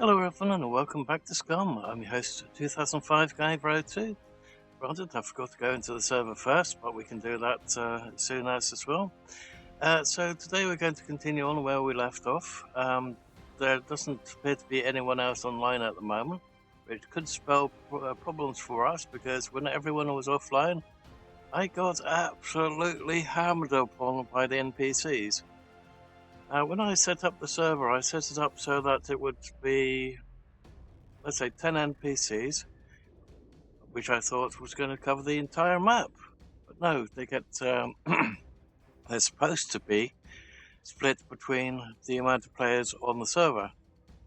Hello everyone and welcome back to Scum. I'm your host 2005 Guy Bro 2. Granted, I forgot to go into the server first, but we can do that soon as well. So today we're going to continue on where we left off. There doesn't appear to be anyone else online at the moment, which could spell problems for us because when everyone was offline, I got absolutely hammered upon by the NPCs. When I set up the server, I set it up so that it would be, let's say, 10 NPCs, which I thought was going to cover the entire map. But no, they get, they're supposed to be split between the amount of players on the server.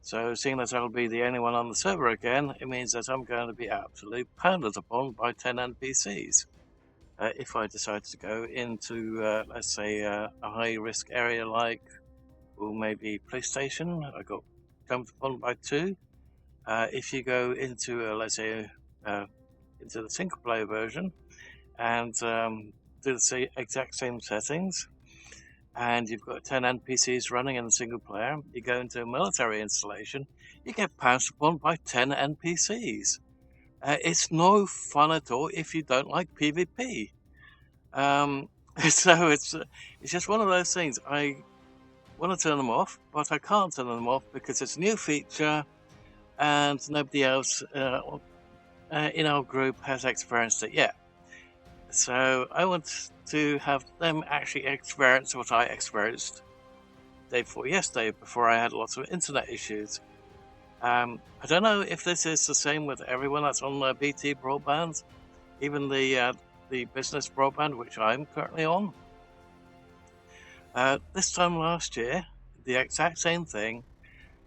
So seeing that I'll be the only one on the server again, it means that I'm going to be absolutely pounded upon by 10 NPCs. If I decide to go into, let's say, a high-risk area like, or maybe PlayStation, I got jumped upon by 2. If you go into, let's say, into the single-player version and do the exact same settings, and you've got 10 NPCs running in the single player, you go into a military installation, you get pounced upon by 10 NPCs. It's no fun at all if you don't like PvP. So it's just one of those things. I want to turn them off, but I can't turn them off because it's a new feature and nobody else in our group has experienced it yet. So I want to have them actually experience what I experienced the day before yesterday, before I had lots of internet issues. I don't know if this is the same with everyone that's on BT broadband, even the business broadband, which I'm currently on. This time last year, the exact same thing.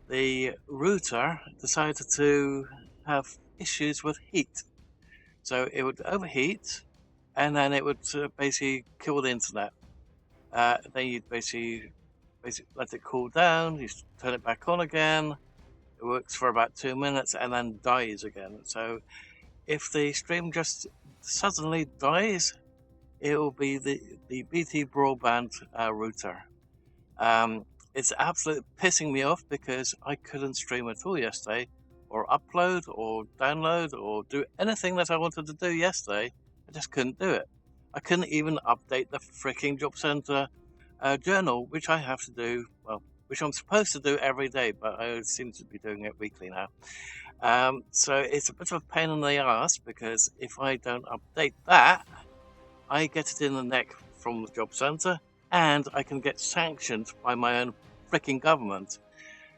The router decided to have issues with heat. So it would overheat, and then it would basically kill the internet. Then you'd basically let it cool down, you turn it back on again, it works for about 2 minutes and then dies again. So if the stream just suddenly dies, it will be the BT broadband router. It's absolutely pissing me off because I couldn't stream at all yesterday, or upload, or download, or do anything that I wanted to do yesterday. I just couldn't do it. I couldn't even update the freaking Job Center journal, which I have to do, well, which I'm supposed to do every day, but I seem to be doing it weekly now. So it's a bit of a pain in the ass because if I don't update that, I get it in the neck from the Job Center, and I can get sanctioned by my own freaking government.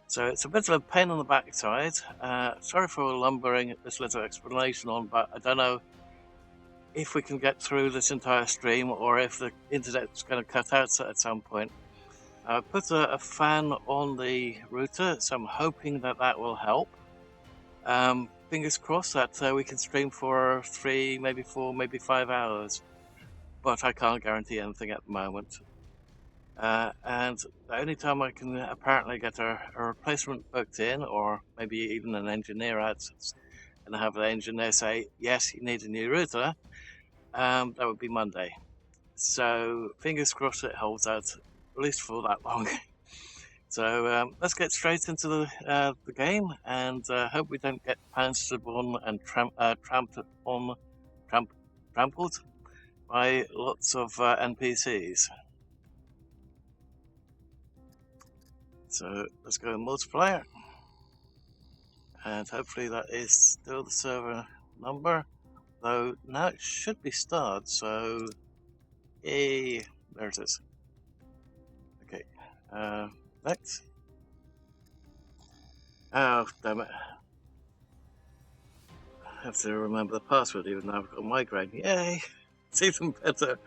So it's a bit of a pain on the backside. Sorry for lumbering this little explanation on, but I don't know if we can get through this entire stream or if the internet's going to cut out at some point. I put a fan on the router, so I'm hoping that that will help. Fingers crossed that we can stream for 3, maybe 4, maybe 5 hours. But I can't guarantee anything at the moment. And the only time I can apparently get a replacement booked in, or maybe even an engineer out and have the engineer say, yes, you need a new router, that would be Monday. So fingers crossed it holds out at least for that long. So let's get straight into the game and hope we don't get pounced upon and trampled by lots of NPCs. So let's go multiplayer, and hopefully that is still the server number, though now it should be starred, so yay, there it is. Okay, next. Oh, damn it. I have to remember the password even though I've got a migraine. Yay, it's even better.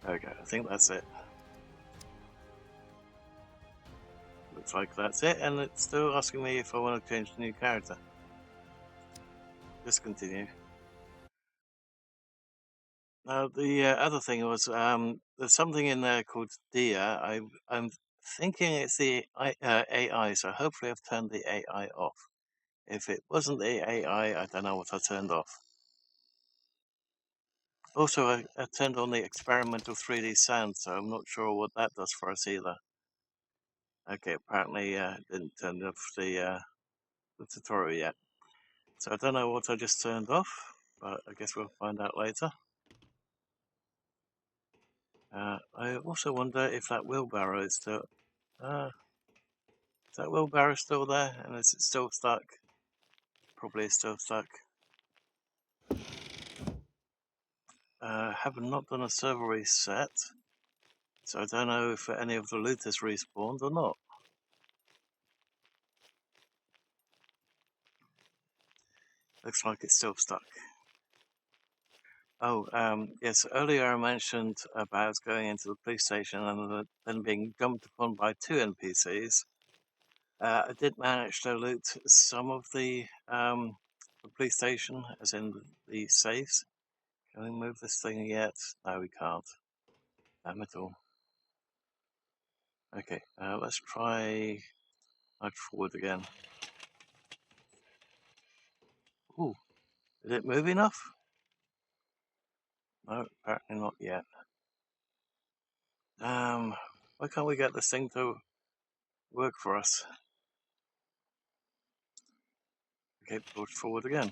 Okay, I think that's it. Looks like that's it, and it's still asking me if I want to change the new character. Discontinue. Now, the other thing was there's something in there called Dia. I'm thinking it's the AI, so hopefully I've turned the AI off. If it wasn't the AI, I don't know what I turned off. Also, I turned on the experimental 3D sound, so I'm not sure what that does for us either. Okay, apparently didn't turn off the tutorial yet. So I don't know what I just turned off, but I guess we'll find out later. I also wonder if that wheelbarrow is still... is that wheelbarrow still there? And is it still stuck? Probably is still stuck. Have not done a server reset, so I don't know if any of the loot has respawned or not. Looks like it's still stuck. Oh, yes, earlier I mentioned about going into the police station and then being jumped upon by 2 NPCs. I did manage to loot some of the police station, as in the safes. Can we move this thing yet? No, we can't. Damn it all. Okay, let's try nudge forward again. Ooh, did it move enough? No, apparently not yet. Why can't we get this thing to work for us? Okay, push forward again.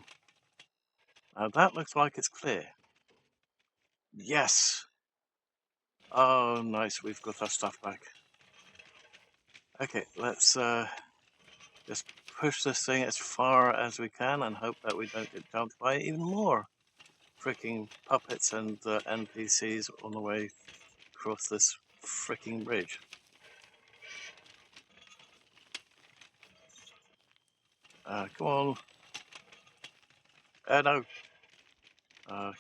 Now that looks like it's clear. Yes! Oh, nice, we've got our stuff back. Okay, let's just push this thing as far as we can and hope that we don't get jumped by even more freaking puppets and NPCs on the way across this freaking bridge. Come on. No.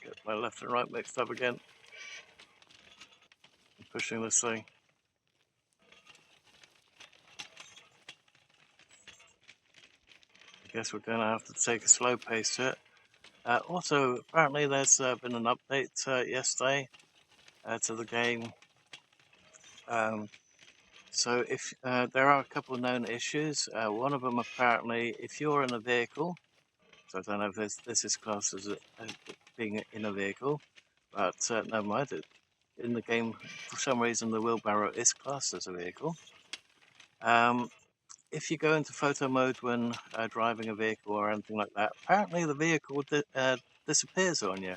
Get my left and right mixed up again. I'm pushing this thing. I guess we're going to have to take a slow pace to it. Also, apparently there's been an update yesterday to the game. So if there are a couple of known issues. One of them apparently, if you're in a vehicle, so I don't know if this is classed as being in a vehicle, but never mind it. In the game, for some reason, the wheelbarrow is classed as a vehicle. If you go into photo mode when driving a vehicle or anything like that, apparently the vehicle disappears on you.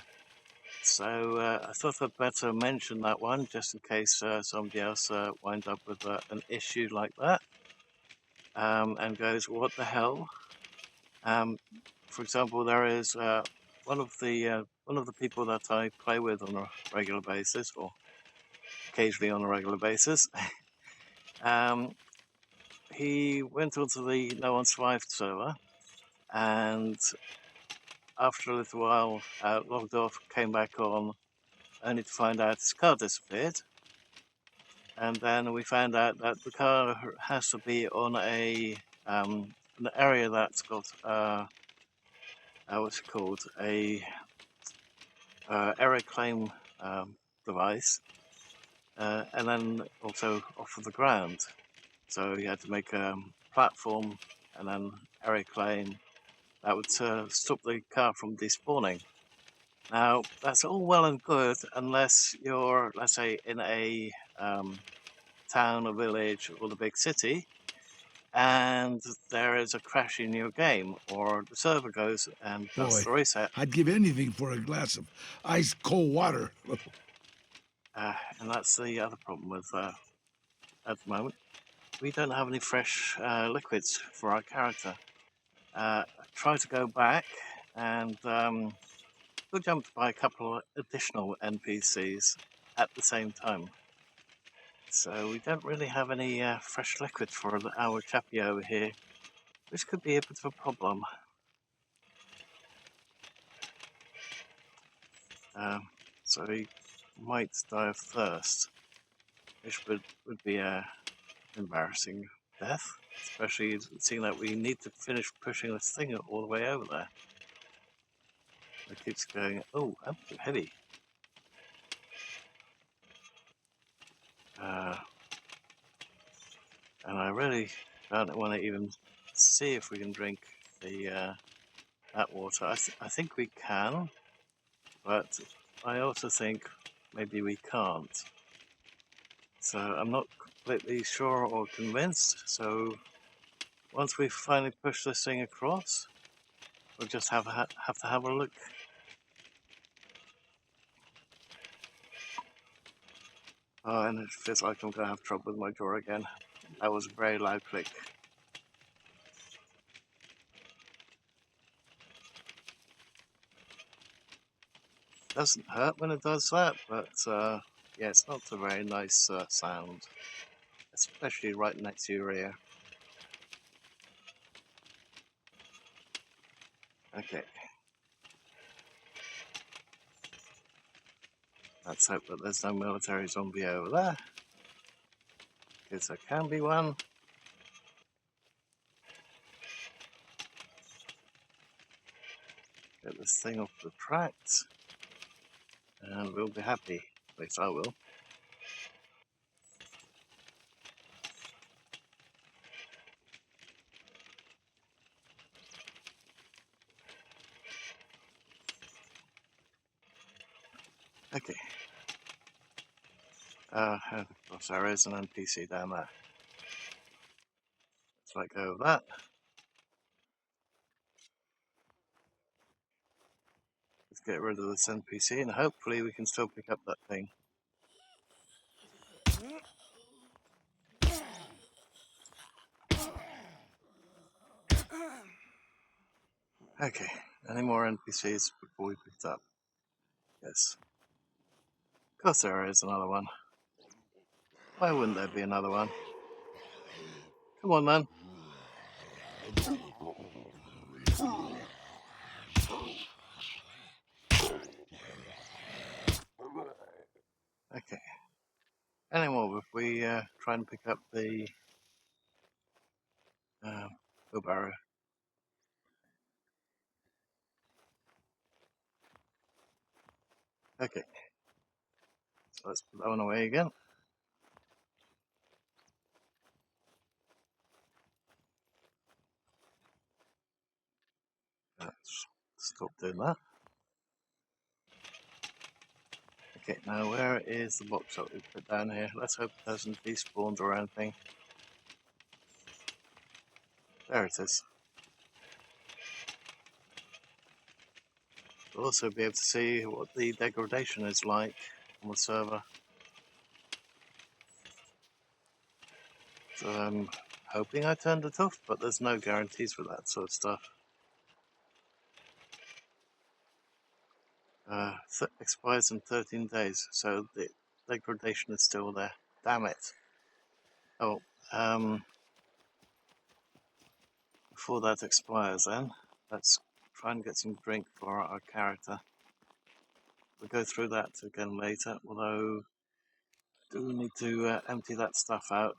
So I thought I'd better mention that one, just in case somebody else winds up with an issue like that and goes, "What the hell?" For example, there is one of the people that I play with on a regular basis, or occasionally on a regular basis. He went onto the No One Survived server, and after a little while logged off, came back on, only to find out his car disappeared. And then we found out that the car has to be on an area that's got what's it called, a error claim device, and then also off of the ground. So you had to make a platform and then error claim that would stop the car from despawning. Now, that's all well and good unless you're, let's say, in a town, a village, or the big city, and there is a crash in your game, or the server goes and does the reset. I'd give anything for a glass of ice cold water. And that's the other problem with, at the moment, we don't have any fresh liquids for our character. I try to go back and got jumped by a couple of additional NPCs at the same time. So we don't really have any fresh liquid for our chappie over here, which could be a bit of a problem. So he might die of thirst, which would be a embarrassing death, especially seeing that we need to finish pushing this thing all the way over there. It keeps going, oh, I'm too heavy. And I really don't want to even see if we can drink the that water. I think we can, but I also think maybe we can't. So I'm not completely sure or convinced. So once we finally push this thing across, we'll just have to have a look. Oh, and it feels like I'm going to have trouble with my drawer again. That was a very loud click. Doesn't hurt when it does that, but yeah, it's not a very nice sound, especially right next to your ear. Okay. Let's hope that there's no military zombie over there, because there can be one. Get this thing off the tracks, and we'll be happy. At least I will. Okay. Of course there is an NPC down there. Let's let go of that. Let's get rid of this NPC, and hopefully we can still pick up that thing. Okay, any more NPCs before we pick it up? Yes. Of course there is another one. Why wouldn't there be another one? Come on, man. Okay. Any more if we try and pick up the wheelbarrow? Okay. So let's put that one away again. Let's stop doing that. Okay, now where is the box that we put down here? Let's hope it hasn't despawned or anything. There it is. We'll also be able to see what the degradation is like on the server. So I'm hoping I turned it off, but there's no guarantees for that sort of stuff. Expires in 13 days, so the degradation is still there. Damn it. Oh, before that expires then, let's try and get some drink for our character. We'll go through that again later, although do we need to empty that stuff out?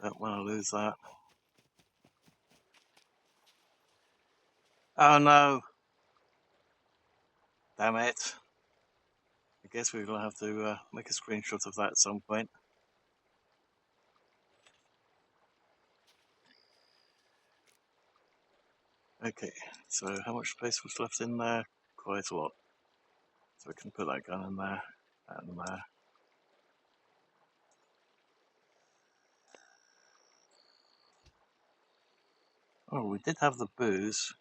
Don't want to lose that. Oh no! Damn it. I guess we're going to have to make a screenshot of that at some point. Okay, so how much space was left in there? Quite a lot. So we can put that gun in there, that in there. Oh, we did have the booze.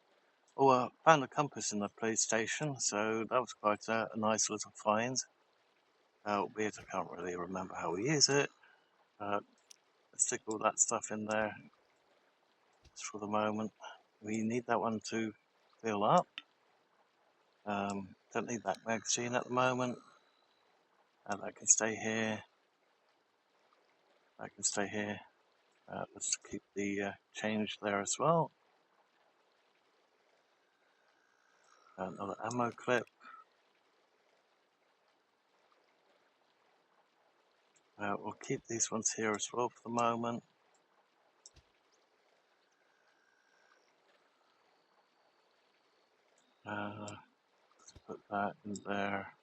Oh, I found a compass in the PlayStation, so that was quite a nice little find. Albeit I can't really remember how we use it. Let's stick all that stuff in there just for the moment. We need that one to fill up. Don't need that magazine at the moment. That can stay here. That can stay here. Let's keep the change there as well. Another ammo clip. We'll keep these ones here as well for the moment. Let's put that in there.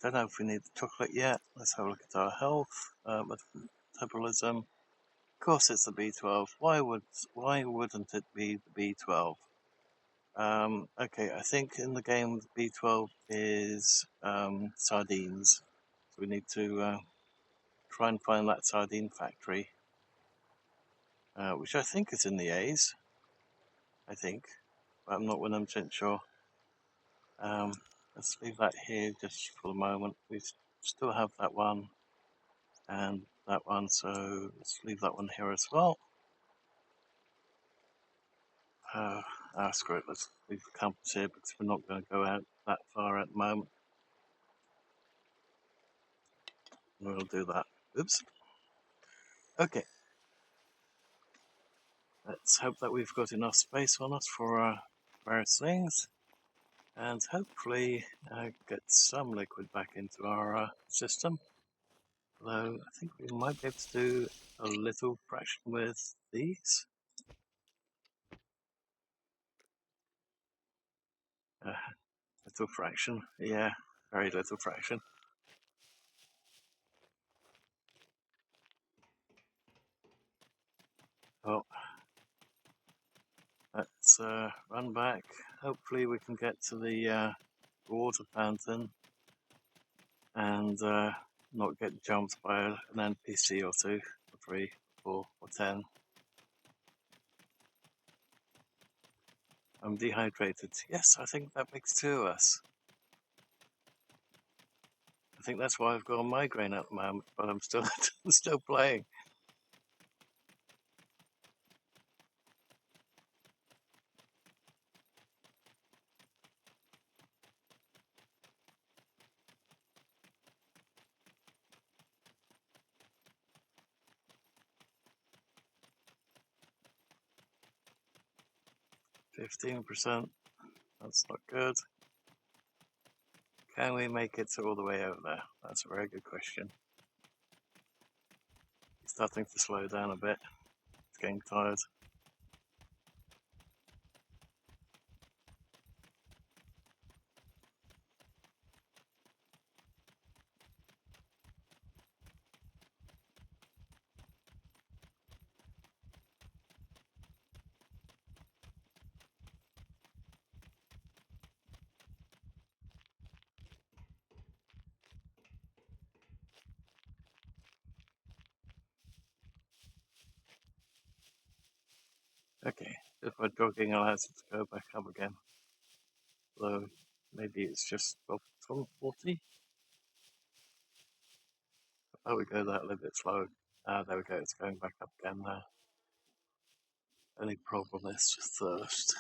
Don't know if we need the chocolate yet. Let's have a look at our health. At the metabolism. Of course, it's the B12. Why wouldn't it be the B12? Okay, I think in the game B12 is sardines. So we need to try and find that sardine factory, which I think is in the A's. I think, but I'm not 100% sure. Let's leave that here just for the moment. We still have that one and that one, so let's leave that one here as well. Screw it, let's leave the compass here because we're not going to go out that far at the moment. We'll do that. Oops. Okay. Let's hope that we've got enough space on us for various things, and hopefully get some liquid back into our system. Although I think we might be able to do a little fraction with these. Little fraction, yeah, very little fraction. Well, let's run back. Hopefully we can get to the water fountain and not get jumped by an NPC or 2, or 3, 4, or 10. I'm dehydrated. Yes, I think that makes 2 of us. I think that's why I've got a migraine at the moment, but I'm still still playing. %. That's not good. Can we make it all the way over there? That's a very good question. It's starting to slow down a bit. It's getting tired. Okay, if we're jogging, allows it to go back up again. Though maybe it's just 40. Oh, we go that a little bit slow. There we go, it's going back up again now. Only problem is thirst.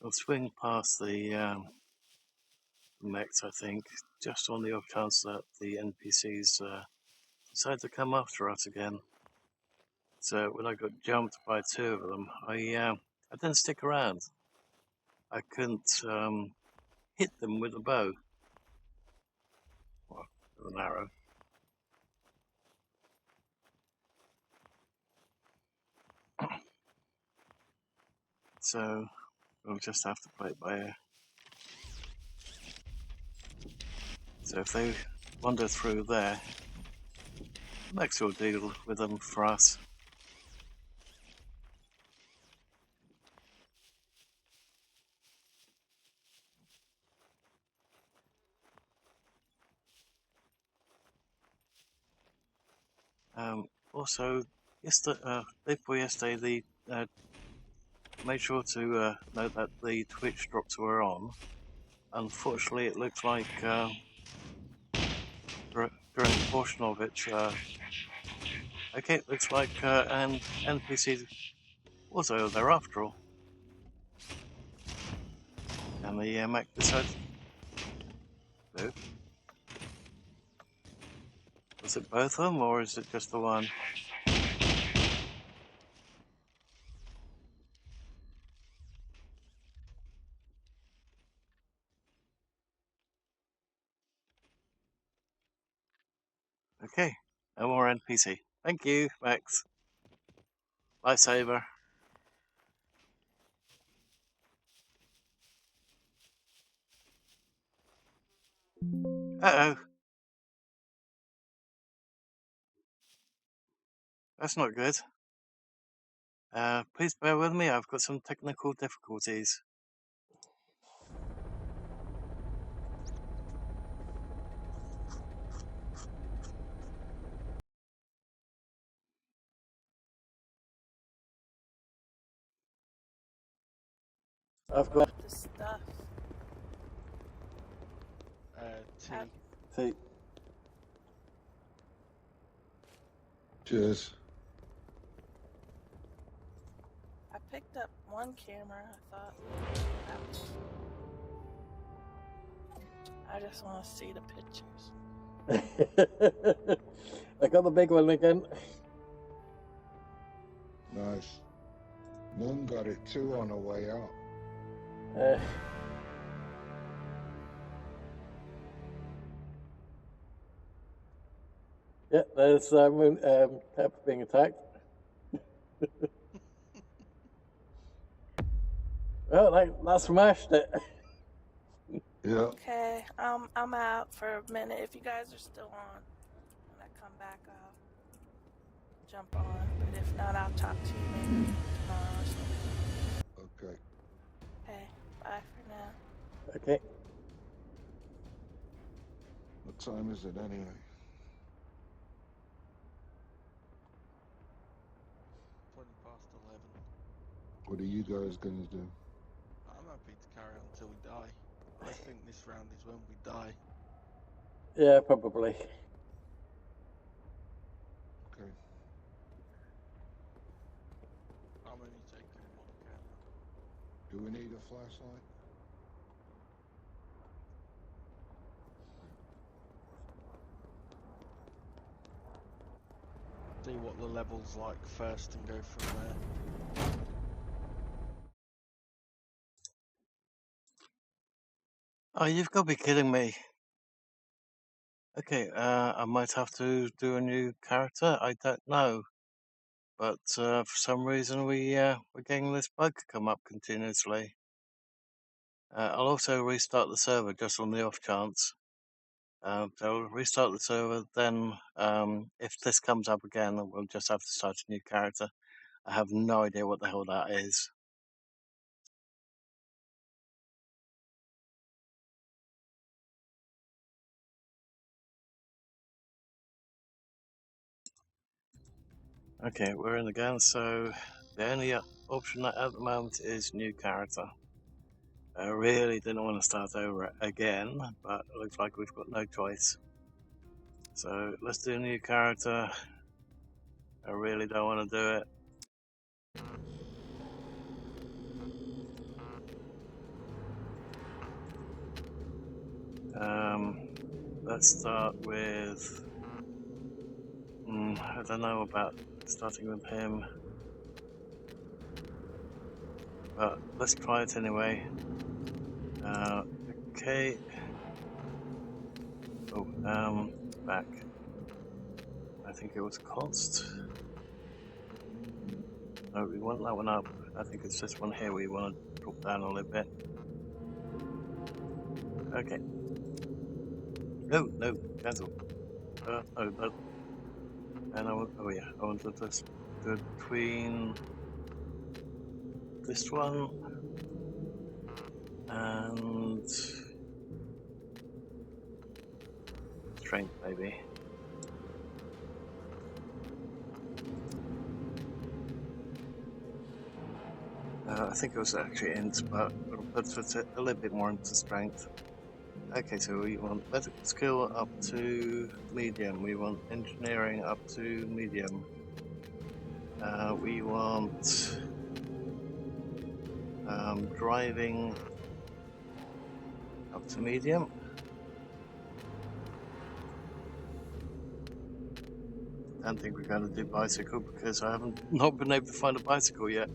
I'll swing past the mechs, I think, just on the off chance that the NPCs decide to come after us again. So when I got jumped by 2 of them, I didn't stick around. I couldn't hit them with a bow. Well, with an arrow. So we'll just have to play it by ear. So if they wander through there, Max will deal with them for us. Also, yesterday, day before yesterday, made sure to note that the Twitch drops were on. Unfortunately, it looks like during a portion of it, okay, it looks like an NPC was over there after all. And the Mac decided to move. Was it both of them, or is it just the one? Okay, no more NPC. Thank you, Max. Lifesaver. Uh-oh. That's not good. Please bear with me, I've got some technical difficulties. I've got the stuff. T. T. Cheers. I picked up one camera. I thought I just want to see the pictures. I got the big one again. Nice. Moon got it too on the way out. Yeah, there's Moon, Pepper being attacked. Well, that smashed it. Yeah. Okay, I'm out for a minute. If you guys are still on, when I come back, I'll jump on. But if not, I'll talk to you maybe tomorrow or something. Okay. Okay, bye for now. Okay. What time is it anyway? 20 past 11. What are you guys gonna do? I'm happy to carry on until we die. I think this round is when we die. Yeah, probably. Okay. I'm only taking one camera. Do we need a flashlight? See what the level's like first and go from there. Oh, you've got to be kidding me. Okay, I might have to do a new character. I don't know, but for some reason we're getting this bug come up continuously. I'll also restart the server just on the off chance. So I'll restart the server. Then, if this comes up again, we'll just have to start a new character. I have no idea what the hell that is. Okay, we're in again. So the only option at the moment is new character. I really didn't want to start over again, but it looks like we've got no choice. So let's do a new character. I really don't want to do it. Let's start with... I don't know about starting with him. But let's try it anyway. Okay. Oh, back. I think it was cost. No, we want that one up. I think it's this one here we want to drop down a little bit. Okay. No, cancel. No. And I want, oh yeah, I want to just do it between this one and strength maybe. I think it was actually int, but we'll put it a little bit more into strength. Okay, so we want medical skill up to medium. We want engineering up to medium. We want driving up to medium. I don't think we're going to do bicycle because I haven't not been able to find a bicycle yet.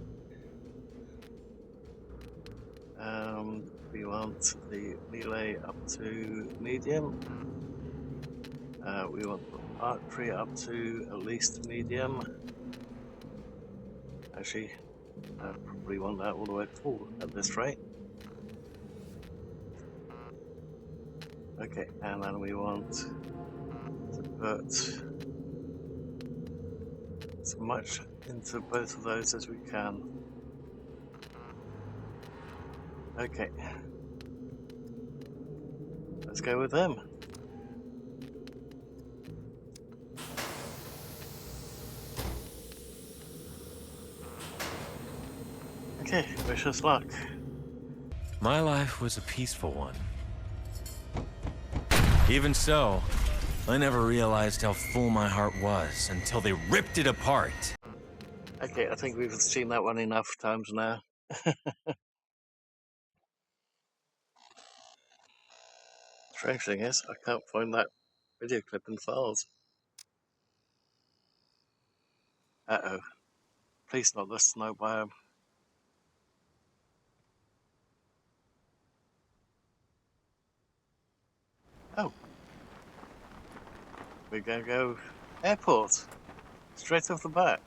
We want the melee up to medium. We want archery up to at least medium. Actually, I probably want that all the way full at this rate. Okay, and then we want to put as much into both of those as we can. Okay, let's go with them. Okay, wish us luck. My life was a peaceful one. Even so, I never realized how full my heart was until they ripped it apart. Okay, I think we've seen that one enough times now. Strange thing is, I can't find that video clip in files. Uh-oh. Please not the snow biome. Oh. We're gonna go airport. Straight off the bat.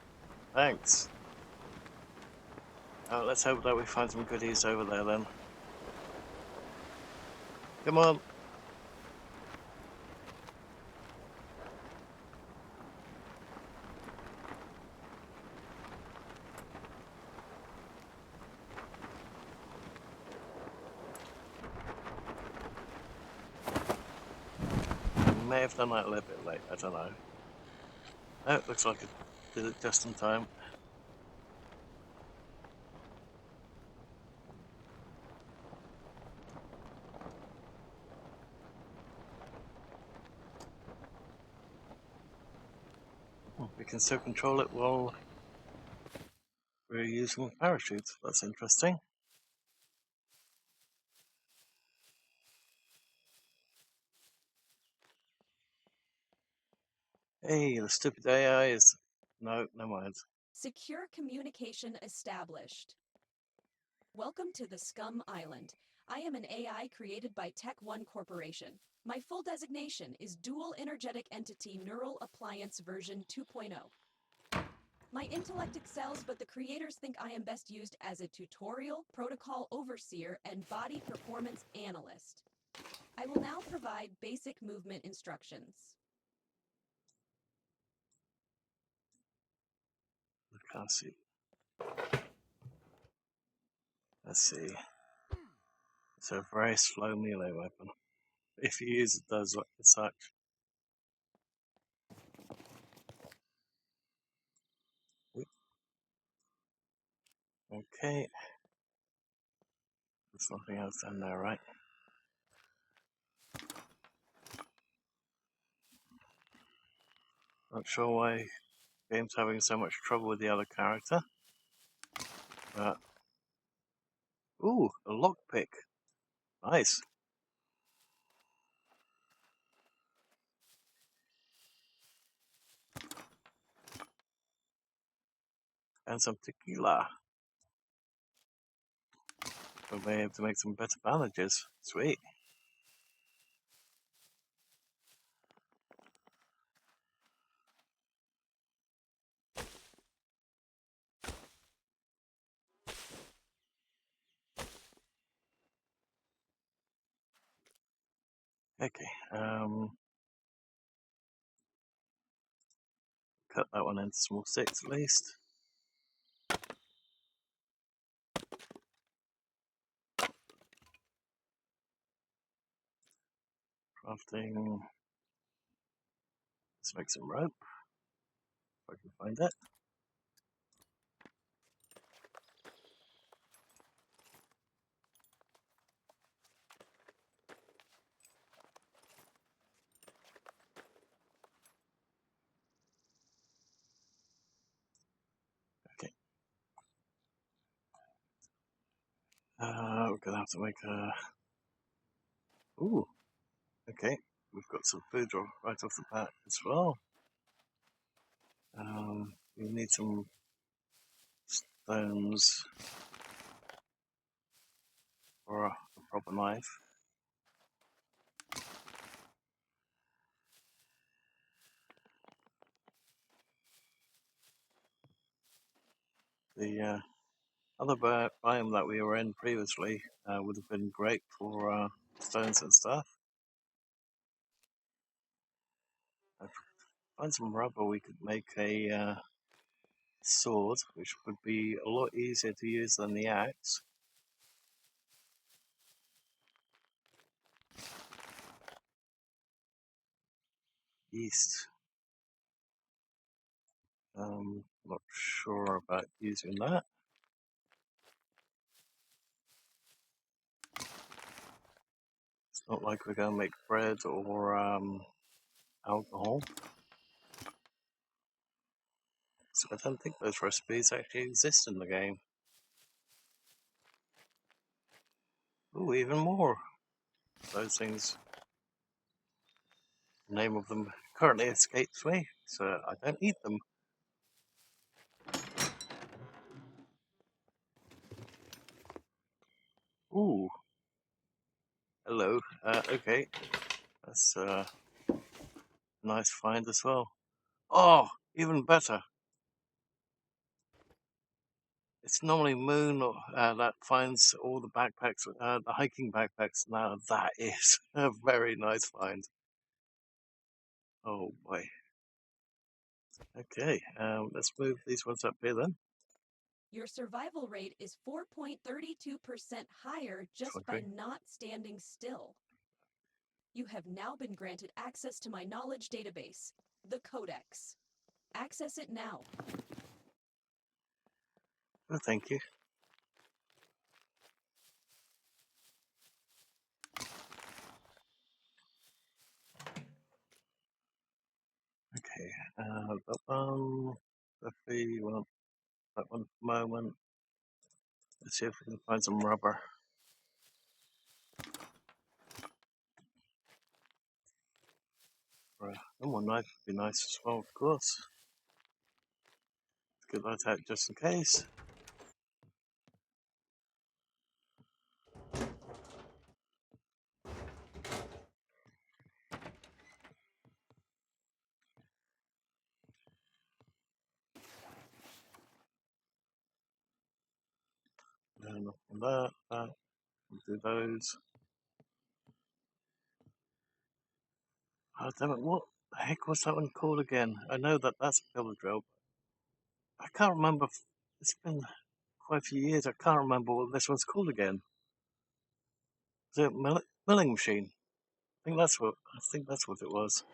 Thanks. Oh, let's hope that we find some goodies over there then. Come on. May have done that a little bit late, I don't know. Oh, looks like it did it just in time. We can still control it while we're using parachutes. That's interesting. Hey, the stupid AI is... No, never mind. Secure communication established. Welcome to the Scum Island. I am an AI created by Tech1 Corporation. My full designation is Dual Energetic Entity Neural Appliance version 2.0. My intellect excels, but the creators think I am best used as a tutorial, protocol overseer, and body performance analyst. I will now provide basic movement instructions. I can't see. Let's see. It's a very slow melee weapon. If you use it, does such. Okay. There's nothing else down there, right? Not sure why the game's having so much trouble with the other character. But... Ooh, a lockpick. Nice. And some tequila. We'll be able to make some better bandages. Sweet. Okay, cut that one into small sticks at least. Crafting. Let's make some rope, if I can find it. Okay. We're gonna have to make a... Ooh, okay. We've got some food right off the bat as well. We need some stones for a proper knife. The other biome that we were in previously would have been great for stones and stuff. Find some rubber, we could make a sword, which would be a lot easier to use than the axe. East. Not sure about using that. It's not like we're going to make bread or alcohol. So I don't think those recipes actually exist in the game. Ooh, even more. Those things. The name of them currently escapes me, so I don't eat them. Ooh. Hello. Okay. That's a nice find as well. Oh, even better. It's normally Moon that finds all the backpacks, the hiking backpacks. Now that is a very nice find. Oh boy. Okay, let's move these ones up here then. Your survival rate is 4.32% higher just by not standing still. You have now been granted access to my knowledge database, the Codex. Access it now. Oh, thank you. Okay, that one, we want that one for the moment. Let's see if we can find some rubber. Right. And one knife would be nice as well, of course. Let's get that out just in case. And on that, we'll do those. Oh, damn it, what the heck was that one called again? I know that that's a pillar drill. I can't remember. It's been quite a few years. I can't remember what this one's called again. Is it milling machine? I think that's what it was.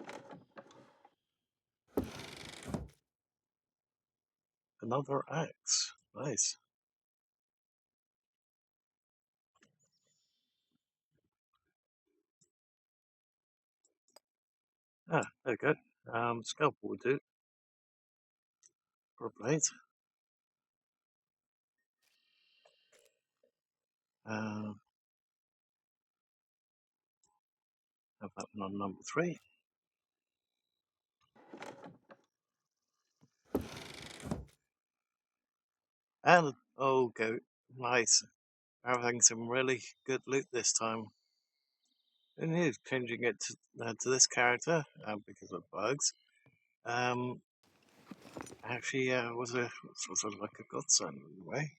Another axe. Nice. Ah, there we go. Scalpel will do. For a blade. Have that one on number 3. And oh, go nice. We're having some really good loot this time. Who knew changing it to this character because of bugs? Actually, was sort of like a godsend in a way.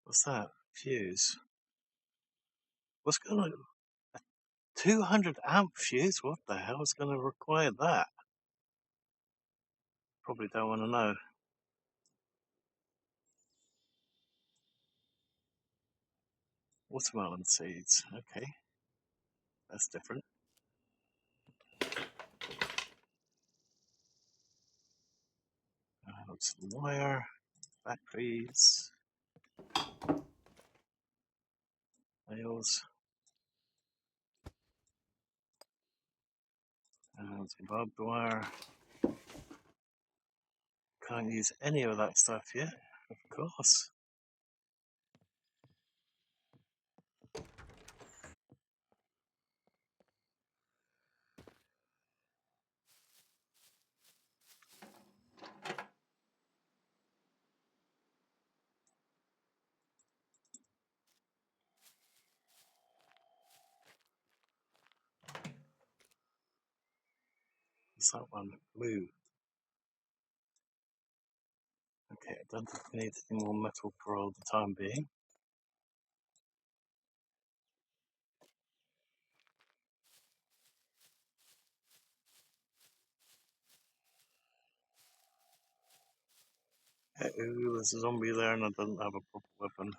What's that? Fuse. What's going on? 200 amp fuse? What the hell is going to require that? Probably don't want to know. Watermelon seeds. Okay. That's different. Some wire. Batteries. Nails. And some barbed wire. Can't use any of that stuff yet, of course. What's that one? Blue. Okay, I don't think we need any more metal for all the time being. Ooh, there's a zombie there and I don't have a proper weapon.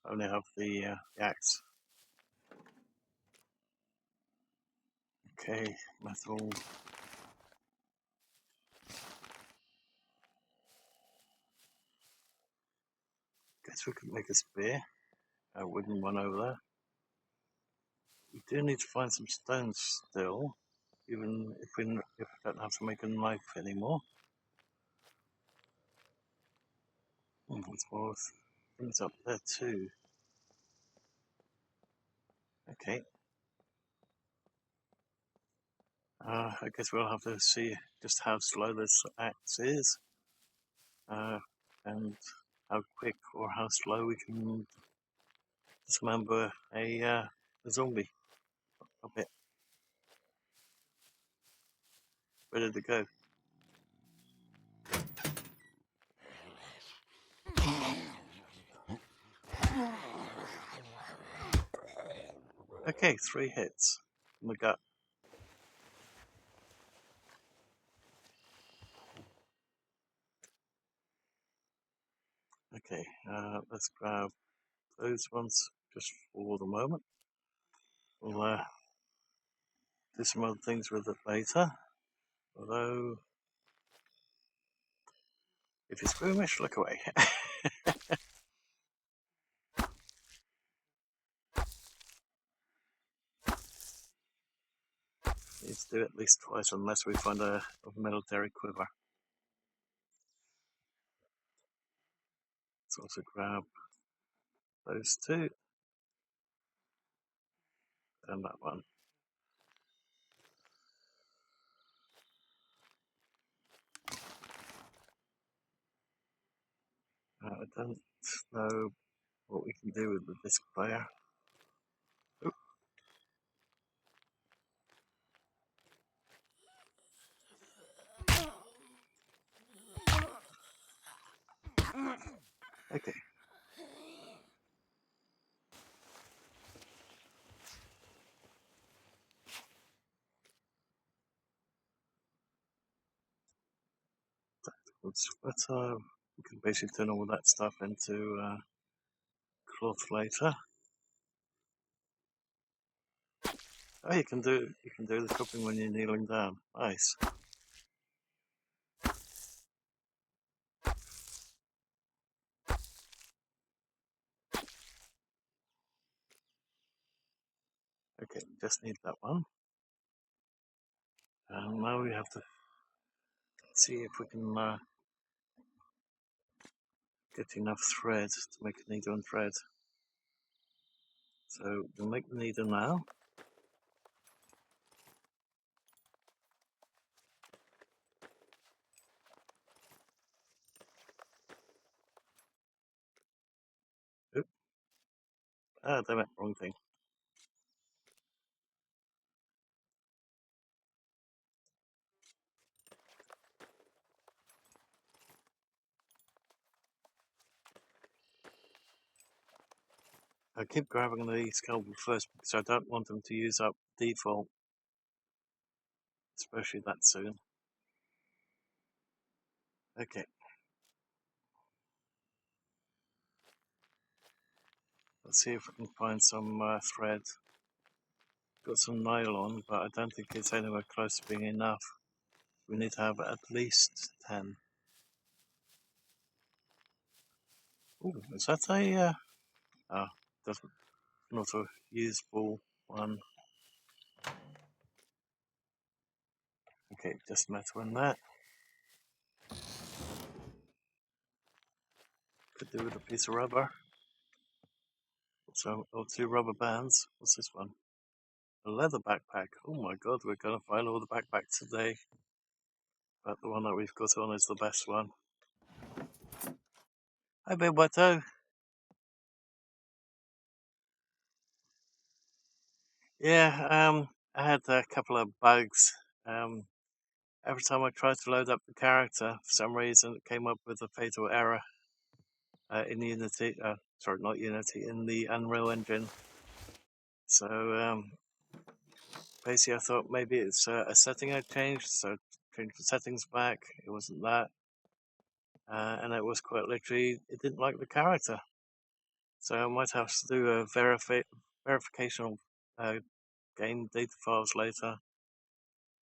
I only have the axe. Okay, metal. Guess we could make a spear. A wooden one over there. We do need to find some stones still, even if we don't have to make a knife anymore. There's more things up there too. Okay. I guess we'll have to see just how slow this axe is, and how quick or how slow we can dismember a zombie. A bit. Ready to go. Okay, 3 hits in the gut. Okay, let's grab those ones just for the moment. We'll do some other things with it later. Although, if you're squeamish, look away. Need to do it at least twice unless we find a military quiver. Let's also grab those 2 and that one. I don't know what we can do with the disc player. Oop. Okay. But we can basically turn all that stuff into cloth later. Oh, you can do the cooking when you're kneeling down. Nice. Okay, just need that one. And now we have to see if we can get enough thread to make a needle and thread. So we'll make the needle now. Oop. Damn it, wrong thing. I keep grabbing the scalpel first because I don't want them to use up default, especially that soon. Okay. Let's see if we can find some thread. Got some nylon, but I don't think it's anywhere close to being enough. We need to have at least 10. Ooh, is that a... doesn't, not a usable one. Okay, just metal in that. Could do with a piece of rubber. So, or 2 rubber bands. What's this one? A leather backpack. Oh my god, we're gonna find all the backpacks today. But the one that we've got on is the best one. Hi, Big Watto. Yeah, I had a couple of bugs. every time I tried to load up the character, for some reason it came up with a fatal error in Unity. Sorry, not Unity, in the Unreal Engine. So basically, I thought maybe it's a setting I changed, so I changed the settings back. It wasn't that, and it was quite literally it didn't like the character. So I might have to do a verification of game data files later.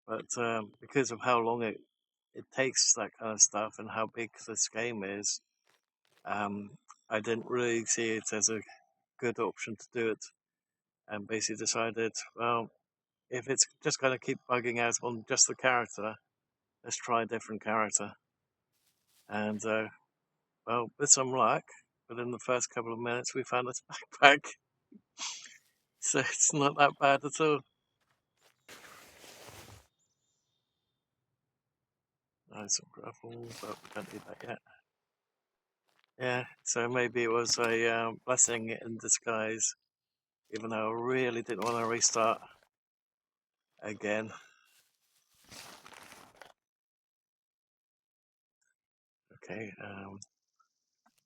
But because of how long it takes that kind of stuff and how big this game is, I didn't really see it as a good option to do it, and basically decided, well, if it's just going to keep bugging out on just the character, let's try a different character. And well, with some luck, within the first couple of minutes, we found its backpack. So it's not that bad at all. Nice some gravel, but we don't need that yet. Yeah, so maybe it was a blessing in disguise, even though I really didn't want to restart again. Okay,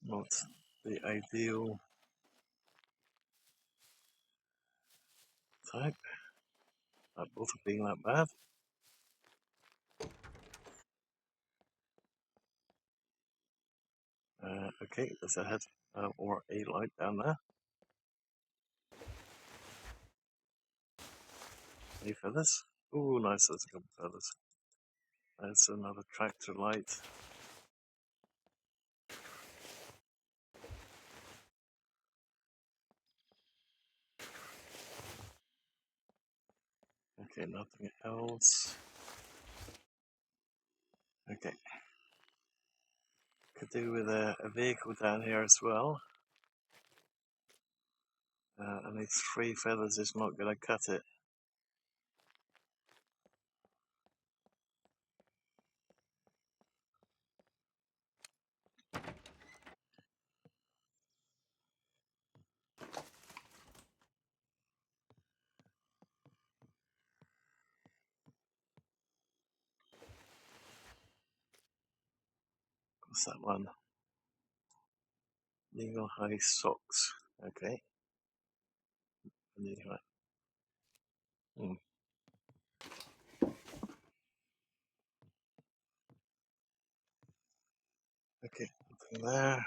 not the ideal type. Not both of being that bad. Okay, there's a head or a light down there. Any feathers? Ooh, nice, there's a couple of feathers. There's another tractor light. Okay, nothing else. Okay. Could do with a vehicle down here as well. And these 3 feathers is not going to cut it. What's that one? Legal high socks. Okay. Legal. Okay, nothing there.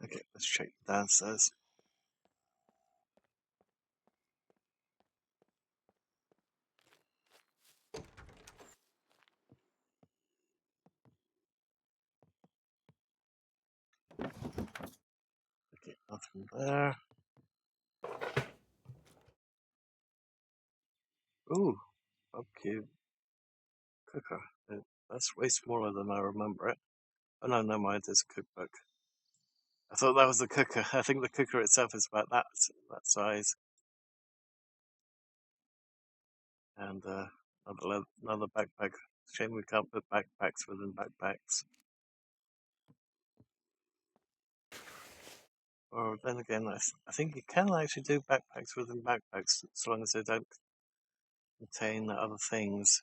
Okay, let's check downstairs. Okay, nothing there. Ooh, barbecue cooker. That's way smaller than I remember it. Oh no, never mind, it's a cookbook. I thought that was the cooker. I think the cooker itself is about that size. And another backpack. Shame we can't put backpacks within backpacks. Or then again, I think you can actually do backpacks within backpacks as long as they don't contain other things.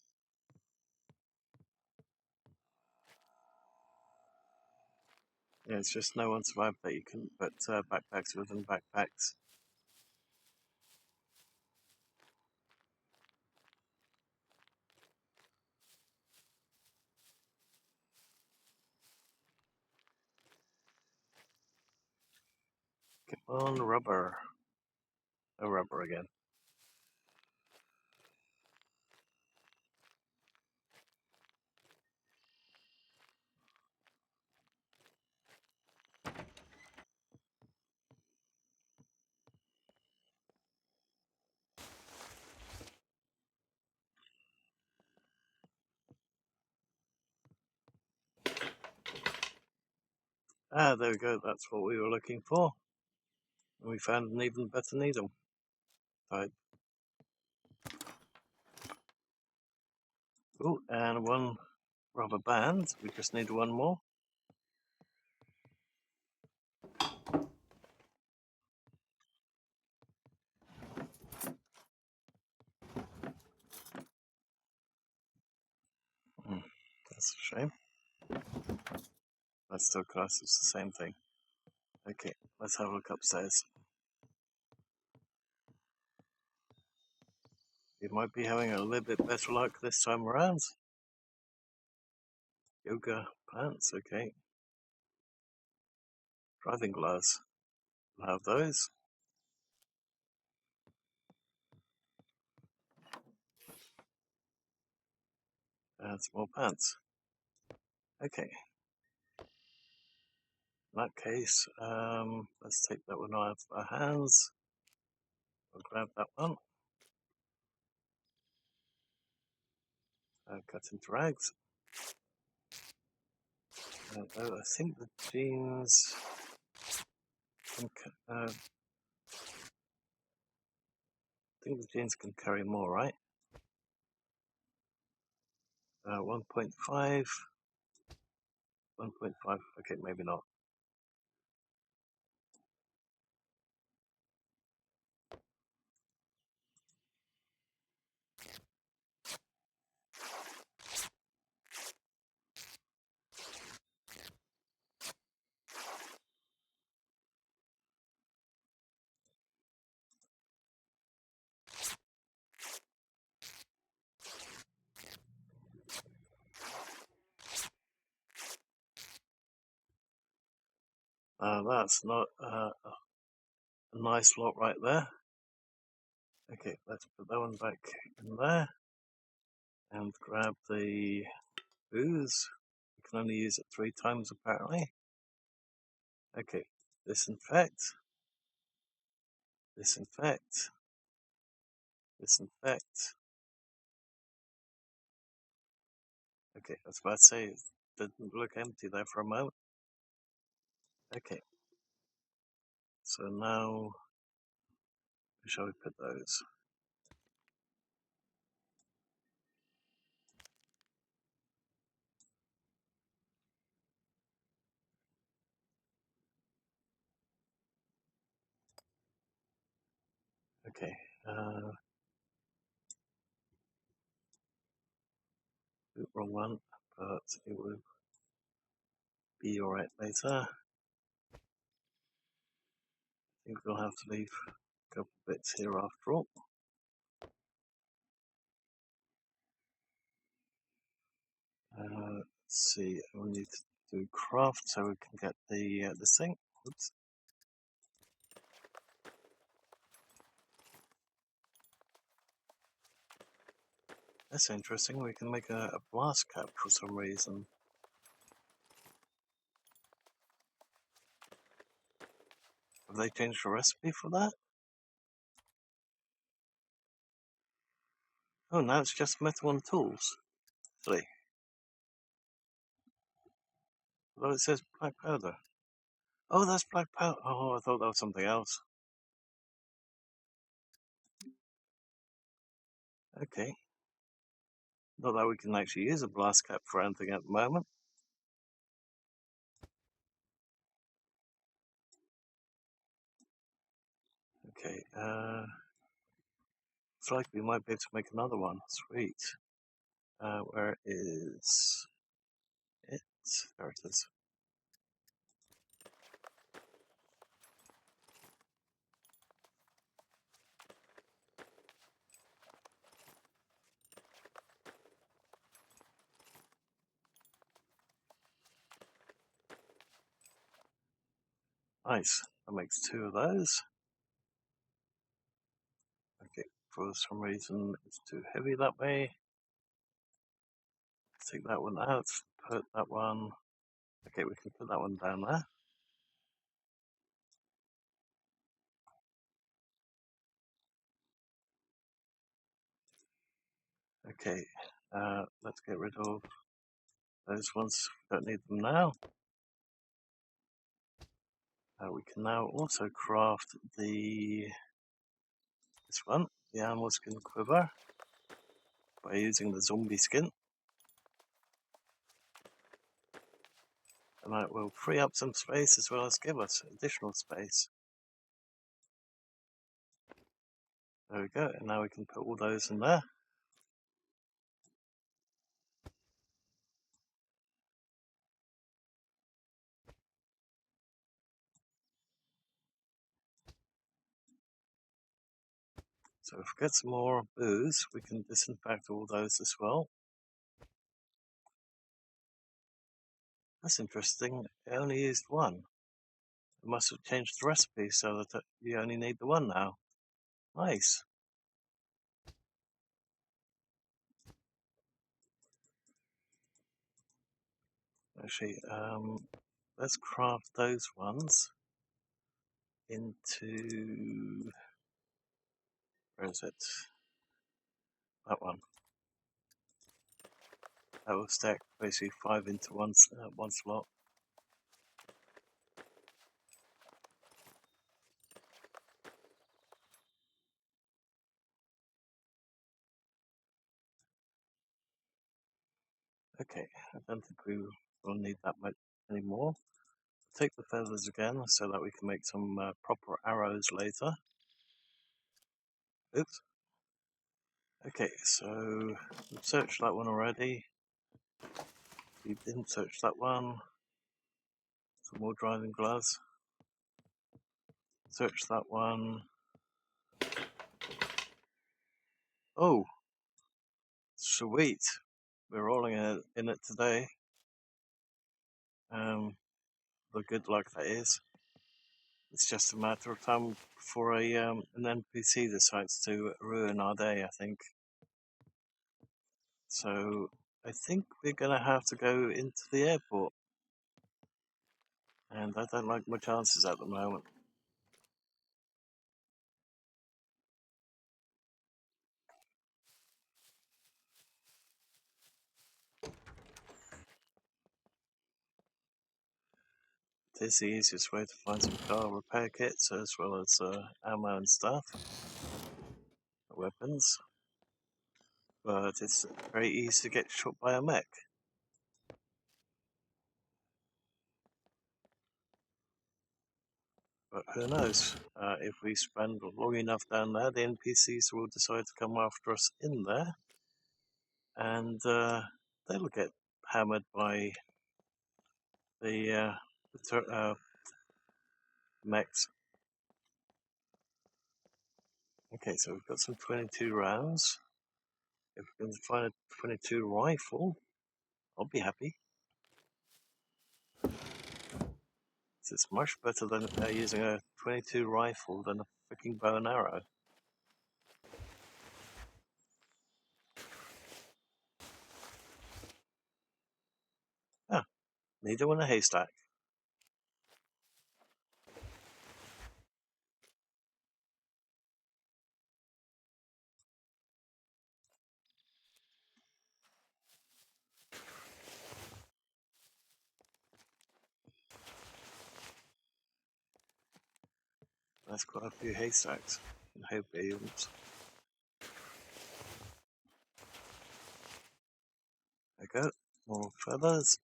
Yeah, it's just no one survived that you couldn't put backpacks within backpacks. Come on, rubber. No rubber again. Ah, there we go. That's what we were looking for. And we found an even better needle type. Oh, and one rubber band. We just need one more. That's a shame. That still classes the same thing. Okay, let's have a look upstairs. We might be having a little bit better luck this time around. Yoga pants, okay. Driving gloves. We'll have those. And some more pants. Okay. In that case, let's take that one out of our hands. We'll grab that one. Cut into rags. Although I think the jeans can carry more, right? 1.5. 1.5. Okay, maybe not. That's not a nice lot right there. Okay, let's put that one back in there and grab the booze. We can only use it 3 times apparently. Okay, disinfect, disinfect, disinfect. Okay, I was about to say, it didn't look empty there for a moment. Okay, so now, where shall we put those? Okay, wrong one, but it will be alright later. I think we'll have to leave a couple bits here after all. Let's see, we'll need to do craft so we can get the thing. Oops. That's interesting, we can make a blast cap for some reason. Have they changed the recipe for that? Oh, now it's just metal and tools. Really? Well, it says black powder. Oh, that's black powder. Oh, I thought that was something else. Okay. Not that we can actually use a blast cap for anything at the moment. Okay, looks like we might be able to make another one. Sweet. Where is it? There it is. Nice. That makes 2 of those. Okay, for some reason it's too heavy that way. Take that one out, put that one. Okay, we can put that one down there. Okay, let's get rid of those ones. Don't need them now. We can now also craft this one, the animal skin quiver, by using the zombie skin. And that will free up some space as well as give us additional space. There we go, and now we can put all those in there. So if we get some more booze, we can disinfect all those as well. That's interesting, it only used one. It must have changed the recipe so that you only need the one now. Nice. Actually, let's craft those ones into, where is it? That one. That will stack basically 5 into one slot. Okay, I don't think we will need that much anymore. Take the feathers again so that we can make some proper arrows later. Oops. Okay, so we've searched that one already. We didn't search that one. Some more driving gloves. Search that one. Oh, sweet. We're rolling in it today. The good luck that is. It's just a matter of time before an NPC decides to ruin our day, I think. So I think we're gonna have to go into the airport. And I don't like my chances at the moment. It is the easiest way to find some car repair kits as well as ammo and stuff. Weapons. But it's very easy to get shot by a mech. But who knows, if we spend long enough down there, the NPCs will decide to come after us in there, and they'll get hammered by the mechs. Okay, so we've got some 22 rounds. If we can find a 22 rifle, I'll be happy. It's much better than using a 22 rifle than a freaking bow and arrow. Ah, needle in a haystack. That's quite a few haystacks and hay bales. There we go, more feathers.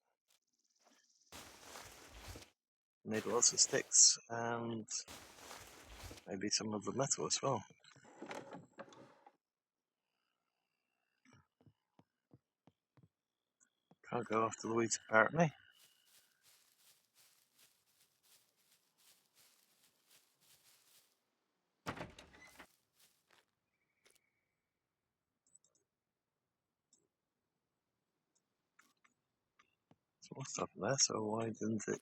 Need lots of sticks and maybe some of the metal as well. Can't go after the wheat apparently. There's more stuff in there, so why didn't it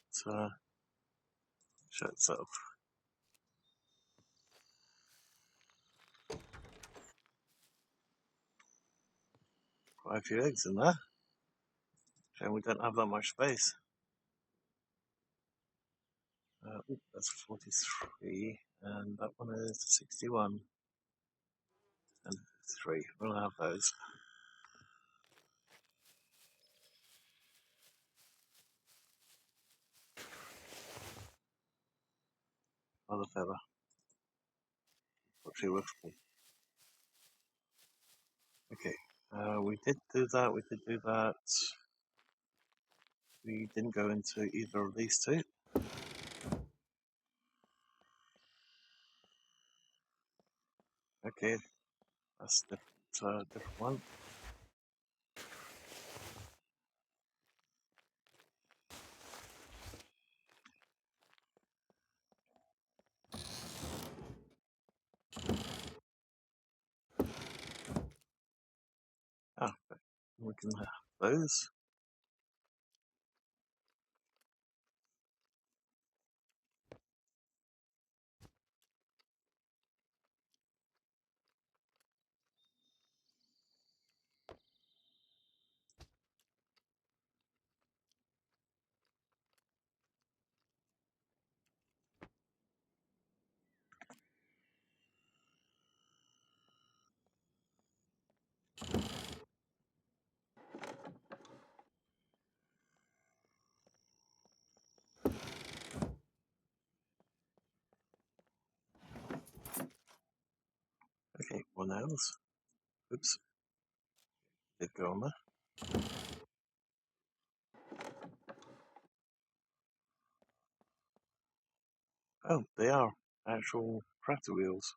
show itself? Quite a few eggs in there. Shame we don't have that much space. That's 43, and that one is 61. And 3. We'll have those. Another feather. Actually, looks cool. Okay, we did do that. we didn't go into either of these two. Okay, that's a different one. Ah, we can have those. Okay, one else. Oops, did go on there. Oh, they are actual tractor wheels.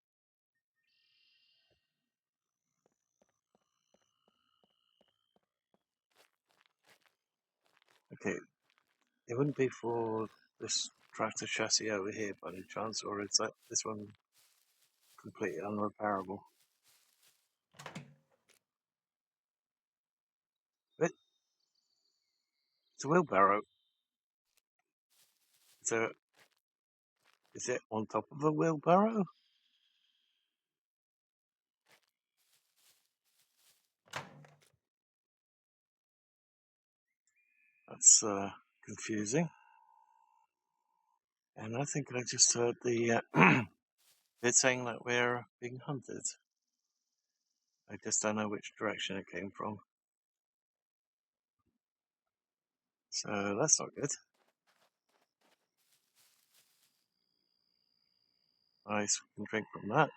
Okay, it wouldn't be for this tractor chassis over here by any chance, or is that this one completely unrepairable? But it's a wheelbarrow. So, is it on top of a wheelbarrow? That's confusing. And I think I just heard the bit saying that we're being hunted. I just don't know which direction it came from. So that's not good. Nice, we can drink from that.